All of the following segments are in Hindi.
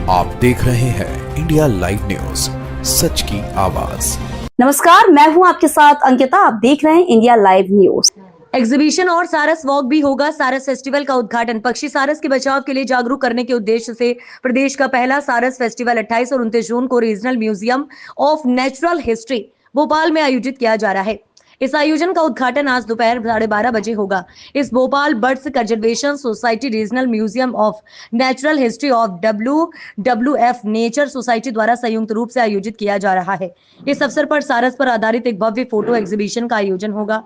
आप देख रहे हैं इंडिया लाइव न्यूज, सच की आवाज। नमस्कार, मैं हूं आपके साथ अंकिता। आप देख रहे हैं इंडिया लाइव न्यूज। एग्जीबिशन और सारस वॉक भी होगा। सारस फेस्टिवल का उद्घाटन पक्षी सारस के बचाव के लिए जागरूक करने के उद्देश्य से प्रदेश का पहला सारस फेस्टिवल 28 और 29 जून को regional museum of natural history Bhopal में आयोजित किया जा रहा है। इस आयोजन का उद्घाटन आज दोपहर 12:30 बजे होगा। इस Bhopal birds conservation society regional museum of natural history of WWF nature society द्वारा संयुक्त रूप से आयोजित किया जा रहा है। इस अवसर पर सारस पर आधारित एक भव्य फोटो एग्जीबिशन का आयोजन होगा,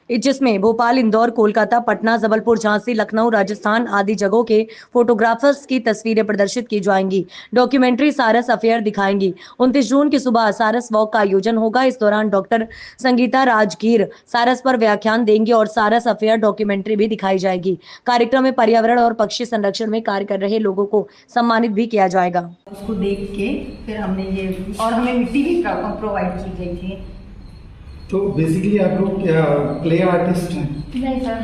जिसमें भोपाल, इंदौर, कोलकाता, पटना, जबलपुर, झांसी, लखनऊ, राजस्थान आदि जगहों के फोटोग्राफर्स की तस्वीरें प्रदर्शित की जाएंगी। डॉक्यूमेंट्री सारस अफेयर दिखाएंगी। 29 जून की सुबह सारस वॉक का आयोजन होगा। इस दौरान डॉक्टर संगीता राजगीर सारस पर व्याख्यान देंगी और सारस अफेयर डॉक्यूमेंट्री भी दिखाई जाएगी। कार्यक्रम में पर्यावरण और पक्षी संरक्षण में कार्य कर रहे लोगों को सम्मानित भी किया जाएगा। उसको देख के फिर हमने ये और हमें मिट्टी भी प्रोवाइड की गई थी। तो बेसिकली आप लोग क्या क्ले आर्टिस्ट हैं? नहीं सर,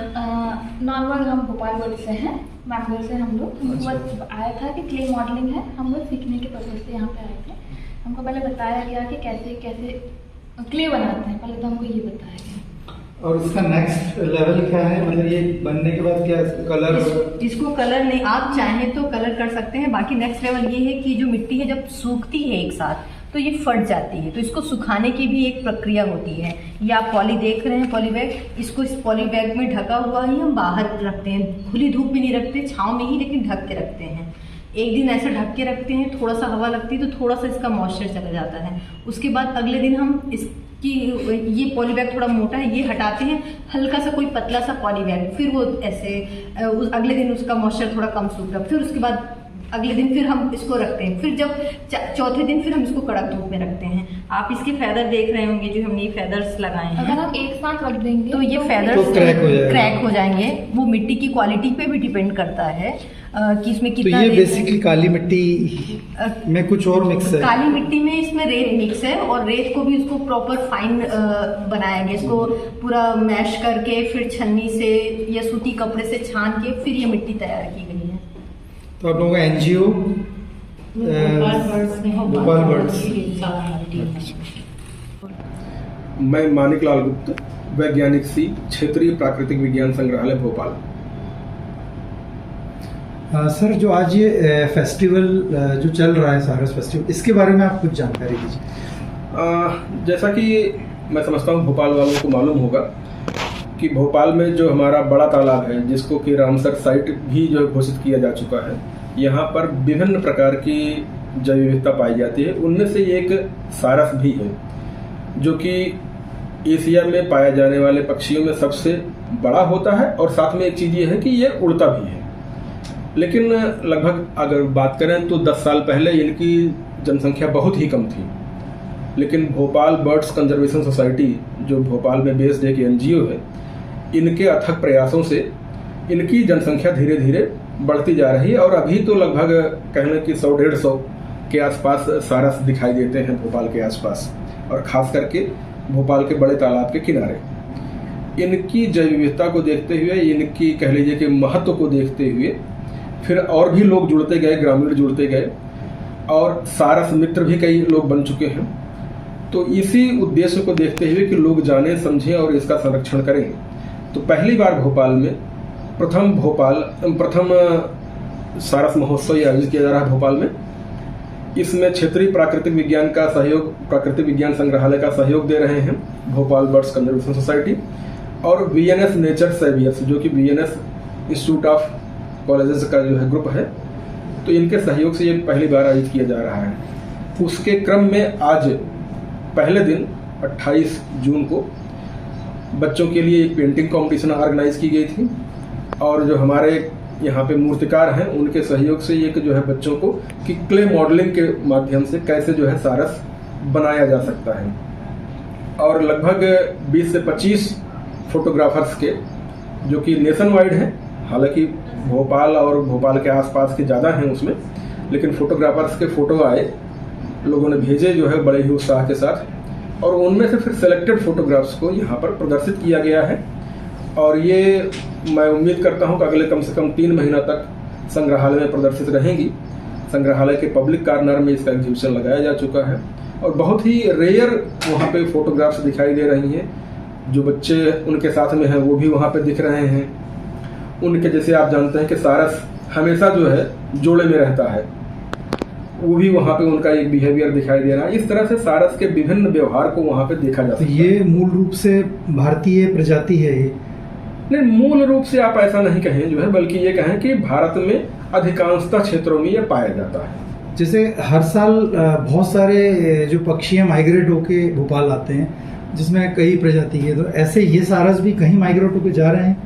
नॉर्मल हम भोपाल बोर्ड से हैं, मैंगलोर से हम लोग। हमको बस आया था कि क्ले मॉडलिंग है, हम लोग सीखने के पर्पज से यहाँ पे आए थे। हमको पहले बताया गया कि कैसे कैसे क्ले बनाते हैं, पहले तो हमको ये बताया गया। और इसका नेक्स्ट लेवल क्या है? मतलब ये बनने के बाद क्या कलर? इसको कलर नहीं, आप चाहें तो कलर कर सकते हैं। बाकी नेक्स्ट लेवल ये है कि जो मिट्टी है जब सूखती है एक साथ तो ये फट जाती है, तो इसको सुखाने की भी एक प्रक्रिया होती है। ये आप पॉली देख रहे हैं, पॉली बैग, इसको इस पॉली बैग में ढका हुआ ही हम बाहर रखते हैं। खुली धूप में नहीं रखते, छांव में ही, लेकिन ढक के रखते हैं। एक दिन ऐसे ढक के रखते हैं, थोड़ा सा हवा लगती है तो थोड़ा सा इसका मॉइस्चर चला जाता है। उसके बाद अगले दिन हम इसकी ये पॉली बैग थोड़ा मोटा है, ये हटाते हैं, हल्का सा कोई पतला सा पॉली बैग, फिर वो ऐसे अगले दिन उसका मॉइस्चर थोड़ा कम सूखता, फिर उसके बाद अगले दिन फिर हम इसको रखते हैं। फिर जब चौथे दिन फिर हम इसको कड़क धूप में रखते हैं। आप इसके फेदर देख रहे होंगे, जो हमने ये फेदर्स लगाए हैं। अगर हम एक साथ रख देंगे तो ये फेदर्स क्रैक हो जाएंगे। वो मिट्टी की क्वालिटी पे भी डिपेंड करता है कि इसमें कितना। तो ये बेसिकली काली मिट्टी में कुछ और मिक्स है? काली मिट्टी में इसमें रेत मिक्स है और रेत को भी उसको प्रॉपर फाइन बनाया गया। इसको पूरा मैश करके फिर छन्नी से या सूती कपड़े से छान के फिर ये मिट्टी तैयार की गई है। तो आप लोगों का NGO भोपाल बर्ड्स। मैं मानिक लाल गुप्त, वैज्ञानिक सी, क्षेत्रीय प्राकृतिक विज्ञान संग्रहालय भोपाल। सर, जो आज ये फेस्टिवल जो चल रहा है सारस फेस्टिवल, इसके बारे में आप कुछ जानकारी दीजिए। जैसा कि मैं समझता हूँ भोपाल वालों को मालूम होगा कि भोपाल में जो हमारा बड़ा तालाब है, जिसको कि रामसर साइट भी जो घोषित किया जा चुका है, यहाँ पर विभिन्न प्रकार की जैव विविधता पाई जाती है। उनमें से एक सारस भी है, जो कि एशिया में पाए जाने वाले पक्षियों में सबसे बड़ा होता है। और साथ में एक चीज़ ये है कि ये उड़ता भी है। लेकिन लगभग अगर बात करें तो 10 साल पहले इनकी जनसंख्या बहुत ही कम थी। लेकिन भोपाल बर्ड्स कंजर्वेशन सोसाइटी, जो भोपाल में बेस्ड एक NGO है, इनके अथक प्रयासों से इनकी जनसंख्या धीरे धीरे बढ़ती जा रही है। और अभी तो लगभग कहने की 100-150 के आसपास सारस दिखाई देते हैं भोपाल के आसपास, और खास करके भोपाल के बड़े तालाब के किनारे। इनकी जैव विविधता को देखते हुए, इनकी कह लीजिए कि महत्व को देखते हुए, फिर और भी लोग जुड़ते गए, ग्रामीण जुड़ते गए, और सारस मित्र भी कई लोग बन चुके हैं। तो इसी उद्देश्य को देखते हुए कि लोग जाने, समझें और इसका संरक्षण करें, तो पहली बार भोपाल में प्रथम सारस महोत्सव आयोजित किया जा रहा है भोपाल में। इसमें क्षेत्रीय प्राकृतिक विज्ञान का सहयोग, प्राकृतिक विज्ञान संग्रहालय का सहयोग दे रहे हैं भोपाल बर्ड्स कंजर्वेशन सोसाइटी, और VNS नेचर सेवियर्स, जो कि VNS इंस्टीट्यूट ऑफ कॉलेजेस का जो है ग्रुप है, तो इनके सहयोग से ये पहली बार आयोजित किया जा रहा है। उसके क्रम में आज पहले दिन 28 जून को बच्चों के लिए एक पेंटिंग कंपटीशन ऑर्गेनाइज की गई थी, और जो हमारे यहाँ पे मूर्तिकार हैं उनके सहयोग से एक जो है बच्चों को कि क्ले मॉडलिंग के माध्यम से कैसे जो है सारस बनाया जा सकता है। और लगभग 20 से 25 फोटोग्राफर्स के, जो कि नेशन वाइड हैं, हालांकि भोपाल और भोपाल के आसपास के ज़्यादा हैं उसमें, लेकिन फोटोग्राफर्स के फोटो आए, लोगों ने भेजे जो है बड़े ही उत्साह के साथ, और उनमें से फिर सेलेक्टेड फोटोग्राफ्स को यहाँ पर प्रदर्शित किया गया है। और ये मैं उम्मीद करता हूँ कि अगले कम से कम 3 महीना तक संग्रहालय में प्रदर्शित रहेंगी। संग्रहालय के पब्लिक कॉर्नर में इसका एग्जीबिशन लगाया जा चुका है और बहुत ही रेयर वहाँ पे फोटोग्राफ्स दिखाई दे रही हैं। जो बच्चे उनके साथ में हैं वो भी वहाँ पे दिख रहे हैं। उनके जैसे आप जानते हैं कि सारस हमेशा जो है जोड़े में रहता है, वो भी वहाँ पे उनका एक बिहेवियर दिखाई दे रहा है। इस तरह से सारस के विभिन्न व्यवहार को वहाँ पे देखा जा तो सकता है। ये मूल रूप से भारतीय प्रजाति है ये? नहीं, मूल रूप से आप ऐसा नहीं कहें जो है, बल्कि ये कहें कि भारत में अधिकांशतः क्षेत्रों में ये पाया जाता है। जैसे हर साल बहुत सारे जो पक्षी हैं माइग्रेट होके भोपाल आते हैं, जिसमें कई प्रजाति है, तो ऐसे ये सारस भी कहीं माइग्रेट होके जा रहे हैं?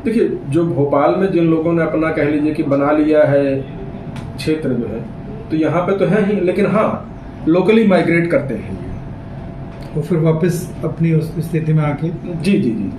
देखिए, जो भोपाल में जिन लोगों ने अपना कह लीजिए कि बना लिया है क्षेत्र जो है, तो यहाँ पे तो है ही, लेकिन हाँ लोकली माइग्रेट करते हैं और फिर वापस अपनी उस स्थिति में आके जी जी जी